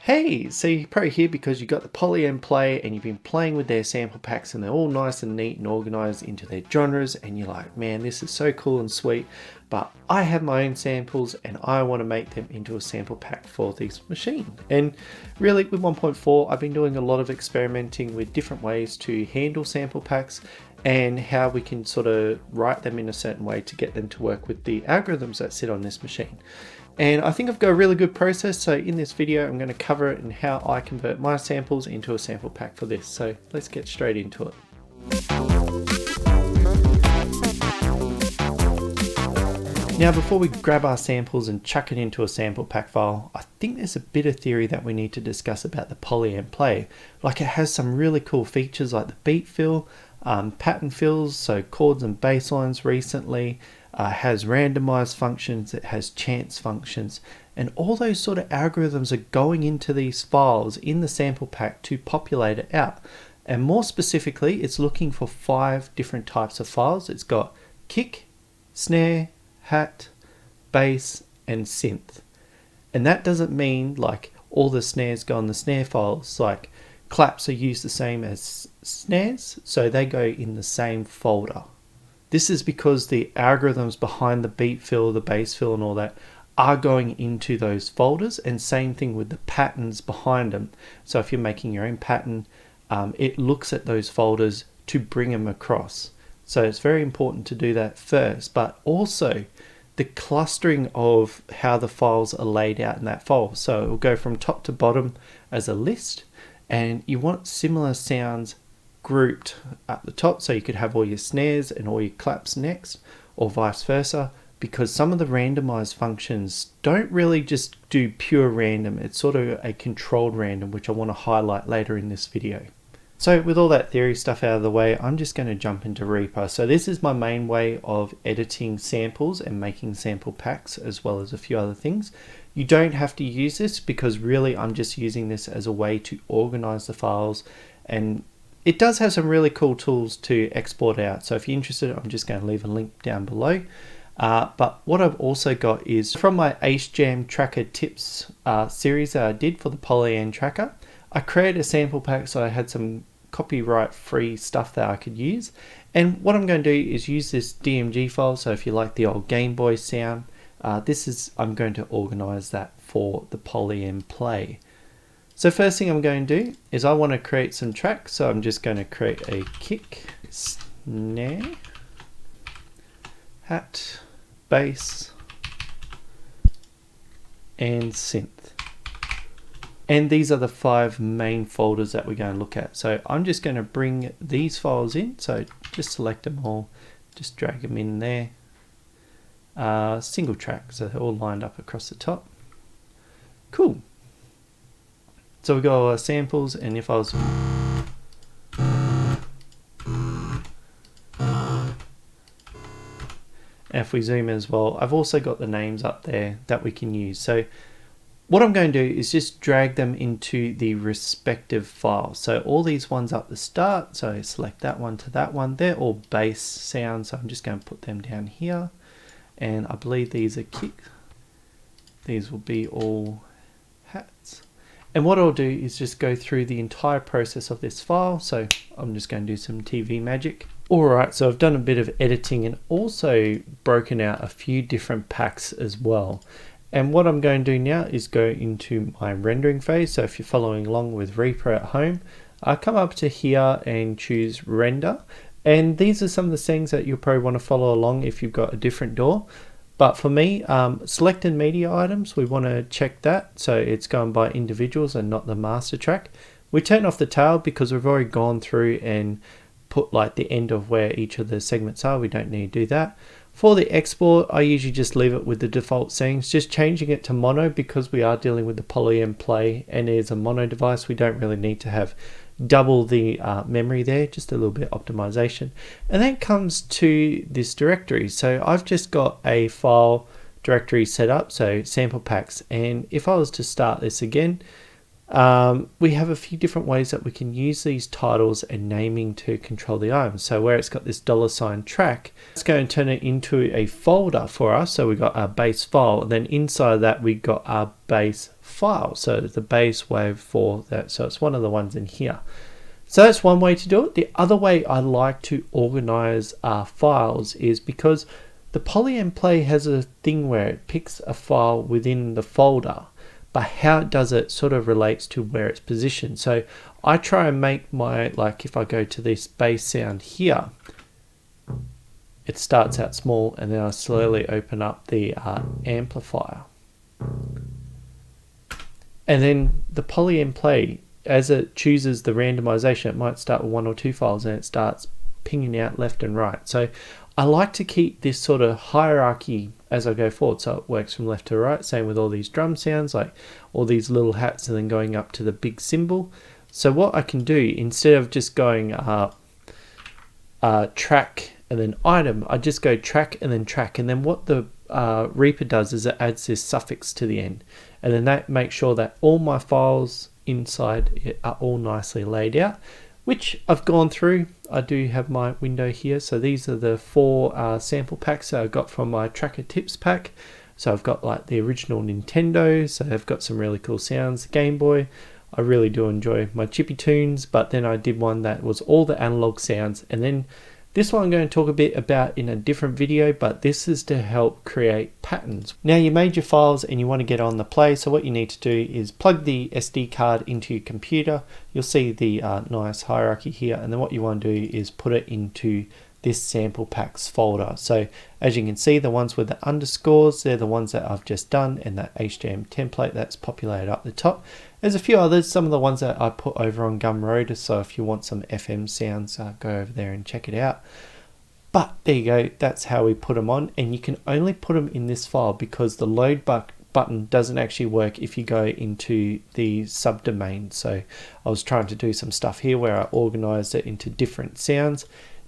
Hey, so you're probably here because you got the Polyend Play and you've been playing with their sample packs and they're all nice and neat and organized into their genres, and you're like, man, this is so cool and sweet, but I have my own samples and I want to make them into a sample pack for this machine. And really with 1.4, I've been doing a lot of experimenting with different ways to handle sample packs and how we can sort of write them in a certain way to get them to work with the algorithms that sit on this machine. And I think I've got a really good process, so in this video I'm going to cover it and how I convert my samples into a sample pack for this. So let's get straight into it. Now before we grab our samples and chuck it into a sample pack file, I think there's a bit of theory that we need to discuss about the Polyend Play. Like, it has some really cool features like the beat fill, pattern fills, so chords and bass lines recently. Has randomise functions, it has chance functions, and all those sort of algorithms are going into these files in the sample pack to populate it out. And more specifically, it's looking for 5 different types of files. It's got kick, snare, hat, bass, and synth. And that doesn't mean like all the snares go in the snare files. Like, claps are used the same as snares, so they go in the same folder. This is because the algorithms behind the beat fill, the bass fill and all that are going into those folders, and same thing with the patterns behind them. So if you're making your own pattern, it looks at those folders to bring them across. So it's very important to do that first, but also the clustering of how the files are laid out in that file. So it will go from top to bottom as a list, and you want similar sounds grouped at the top, so you could have all your snares and all your claps next, or vice versa, because some of the randomized functions don't really just do pure random. It's sort of a controlled random, which I want to highlight later in this video. So with all that theory stuff out of the way, I'm just going to jump into Reaper. So this is my main way of editing samples and making sample packs, as well as a few other things. You don't have to use this, because really I'm just using this as a way to organize the files, and it does have some really cool tools to export out. So if you're interested, I'm just going to leave a link down below. But what I've also got is from my Ace Jam Tracker Tips series that I did for the Polyend Tracker. I created a sample pack, so I had some copyright free stuff that I could use. And what I'm going to do is use this DMG file. So if you like the old Game Boy sound, I'm going to organize that for the Polyend Play. So first thing I'm going to do is I want to create some tracks. So I'm just going to create a kick, snare, hat, bass, and synth. And these are the 5 main folders that we're going to look at. So I'm just going to bring these files in. So just select them all, just drag them in there. Single track, so they're all lined up across the top. Cool. So we've got all our samples, and if I was if we zoom in as well, I've also got the names up there that we can use. So what I'm going to do is just drag them into the respective files. So all these ones up the start, so I select that one to that one, they're all bass sounds, so I'm just going to put them down here. And I believe these are kick. These will be all hats. And what I'll do is just go through the entire process of this file. So I'm just going to do some TV magic. Alright, so I've done a bit of editing and also broken out a few different packs as well. And what I'm going to do now is go into my rendering phase. So if you're following along with Reaper at home, I'll come up to here and choose render. And these are some of the things that you'll probably want to follow along if you've got a different DAW. But for me, selected media items, we want to check that. So it's going by individuals and not the master track. We turn off the tail because we've already gone through and put like the end of where each of the segments are. We don't need to do that. For the export, I usually just leave it with the default settings, just changing it to mono because we are dealing with the Polyend Play and it is a mono device. We don't really need to have double the memory there, just a little bit of optimization. And then it comes to this directory. So I've just got a file directory set up, so sample packs. And if I was to start this again, we have a few different ways that we can use these titles and naming to control the items. So where it's got this $ track, let's go and turn it into a folder for us. So we got our base file, and then inside of that we got our base file. So the base wave for that. So it's one of the ones in here. So that's one way to do it. The other way I like to organize our files is because the Polyend Play has a thing where it picks a file within the folder, but how it does it sort of relates to where it's positioned. So I try and make my, like if I go to this bass sound here, it starts out small and then I slowly open up the amplifier. And then the Polyend Play, as it chooses the randomization, it might start with 1 or 2 files and it starts pinging out left and right. So I like to keep this sort of hierarchy as I go forward, so it works from left to right. Same with all these drum sounds, like all these little hats and then going up to the big cymbal. So what I can do, instead of just going track and then item, I just go track and then track. And then what the Reaper does is it adds this suffix to the end. And then that makes sure that all my files inside it are all nicely laid out, which I've gone through. I do have my window here. So these are the 4 sample packs that I got from my Tracker Tips pack. So I've got like the original Nintendo, so I've got some really cool sounds. Game Boy, I really do enjoy my chippy tunes, but then I did one that was all the analog sounds. And then this one I'm going to talk a bit about in a different video, but this is to help create patterns. Now you made your files and you want to get on the Play, so what you need to do is plug the SD card into your computer. You'll see the nice hierarchy here, and then what you want to do is put it into this sample packs folder. So as you can see, the ones with the underscores, they're the ones that I've just done, and that HJM template that's populated up the top. There's a few others, some of the ones that I put over on Gumroad, so if you want some FM sounds, go over there and check it out. But there you go, that's how we put them on, and you can only put them in this file because the load button doesn't actually work if you go into the subdomain. So I was trying to do some stuff here where I organized it into different sounds.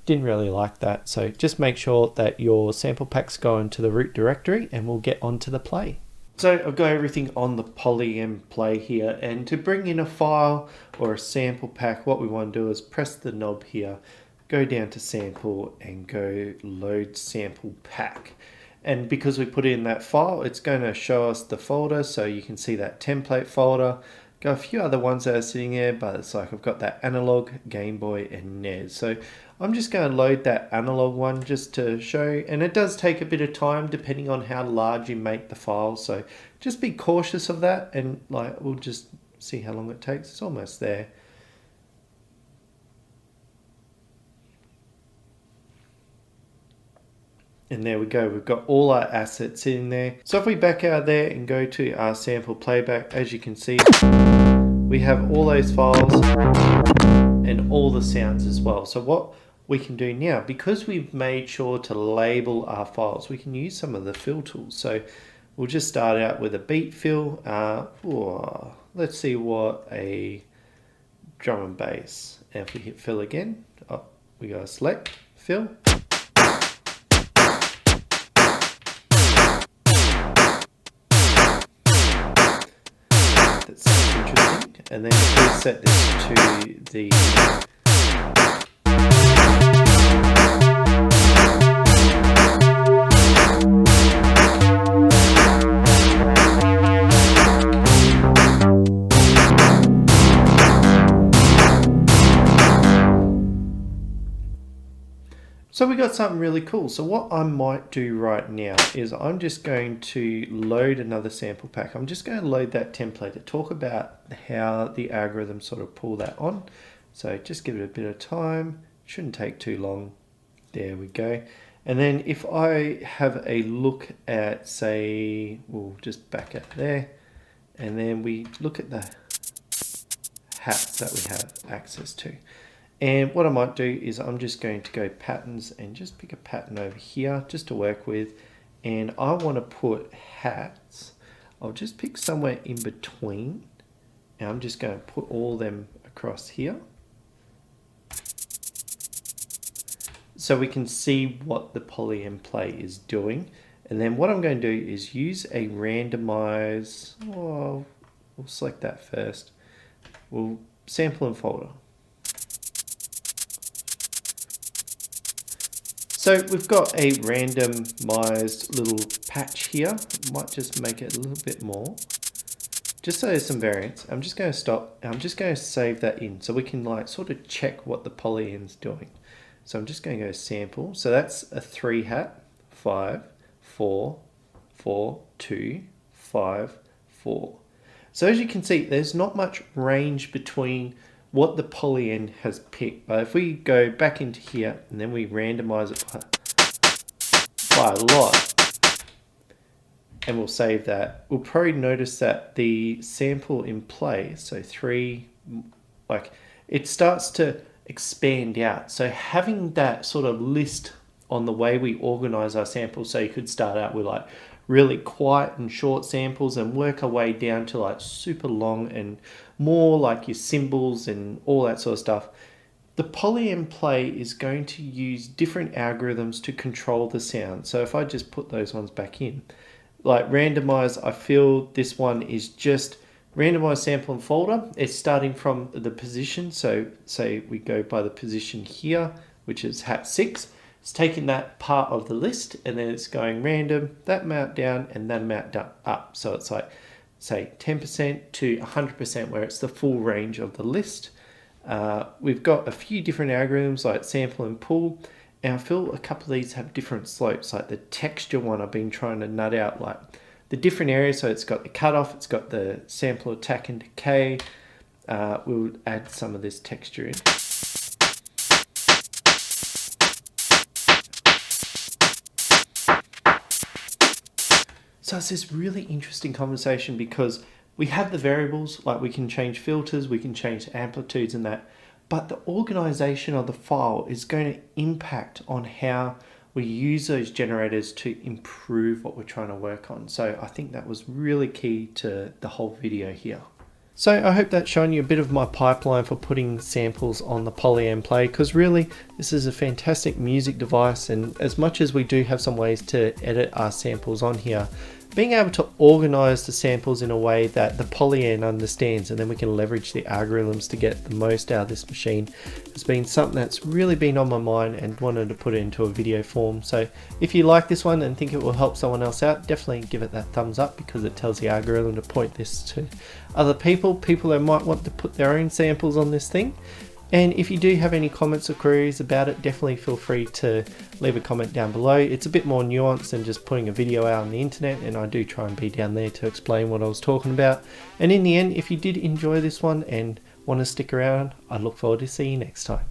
Didn't really like that, so just make sure that your sample packs go into the root directory and we'll get onto the Play. So I've got everything on the Polyend Play here, and to bring in a file or a sample pack, what we want to do is press the knob here, go down to sample and go load sample pack. And because we put in that file, it's going to show us the folder, so you can see that template folder. Got a few other ones that are sitting there, but it's like I've got that analog, Game Boy and NES. So I'm just going to load that analog one just to show, and it does take a bit of time depending on how large you make the file. So just be cautious of that, and like we'll just see how long it takes. It's almost there. And there we go, we've got all our assets in there. So if we back out there and go to our sample playback, as you can see, we have all those files and all the sounds as well. So what we can do now, because we've made sure to label our files, we can use some of the fill tools. So we'll just start out with a beat fill. Let's see what a drum and bass. And if we hit fill again, we go select, fill. That's interesting. And then if we set this to the So we got something really cool. So what I might do right now is I'm just going to load another sample pack. I'm just going to load that template to talk about how the algorithm sort of pull that on. So just give it a bit of time. Shouldn't take too long. There we go. And then if I have a look at, say, we'll just back up there, and then we look at the hats that we have access to. And what I might do is I'm just going to go patterns and just pick a pattern over here just to work with. And I want to put hats. I'll just pick somewhere in between. And I'm just going to put all them across here. So we can see what the Polyend Play is doing. And then what I'm going to do is use a randomise. Oh, we'll select that first. We'll sample and folder. So we've got a randomized little patch here. Might just make it a little bit more. Just so there's some variance, I'm just going to stop. I'm just going to save that in so we can like sort of check what the polyend's doing. So I'm just going to go sample. So that's a 3 hat, 5, 4, 4, 2, 5, 4. So as you can see, there's not much range between what the polyend has picked. But if we go back into here and then we randomize it by a lot, and we'll save that, we'll probably notice that the sample in play, so 3, like it starts to expand out. So having that sort of list on the way we organize our samples, so you could start out with like really quiet and short samples and work our way down to like super long and more like your symbols and all that sort of stuff. The Polyend play is going to use different algorithms to control the sound. So if I just put those ones back in, like randomize, I feel this one is just randomize sample and folder. It's starting from the position. So say we go by the position here, which is hat 6. It's taking that part of the list and then it's going random, that amount down and that amount up. So it's like, say 10% to 100% where it's the full range of the list. We've got a few different algorithms like sample and pull. And I feel a couple of these have different slopes, like the texture one I've been trying to nut out, like the different areas. So it's got the cutoff, it's got the sample attack and decay. We'll add some of this texture in. So it's this really interesting conversation because we have the variables, like we can change filters, we can change amplitudes and that. But the organization of the file is going to impact on how we use those generators to improve what we're trying to work on. So I think that was really key to the whole video here. So I hope that's shown you a bit of my pipeline for putting samples on the Polyend Play, because really this is a fantastic music device, and as much as we do have some ways to edit our samples on here, being able to organize the samples in a way that the Polyend understands and then we can leverage the algorithms to get the most out of this machine has been something that's really been on my mind and wanted to put it into a video form. So if you like this one and think it will help someone else out, definitely give it that thumbs up, because it tells the algorithm to point this to other people that might want to put their own samples on this thing. And if you do have any comments or queries about it, definitely feel free to leave a comment down below. It's a bit more nuanced than just putting a video out on the internet, and I do try and be down there to explain what I was talking about. And in the end, if you did enjoy this one and want to stick around, I look forward to seeing you next time.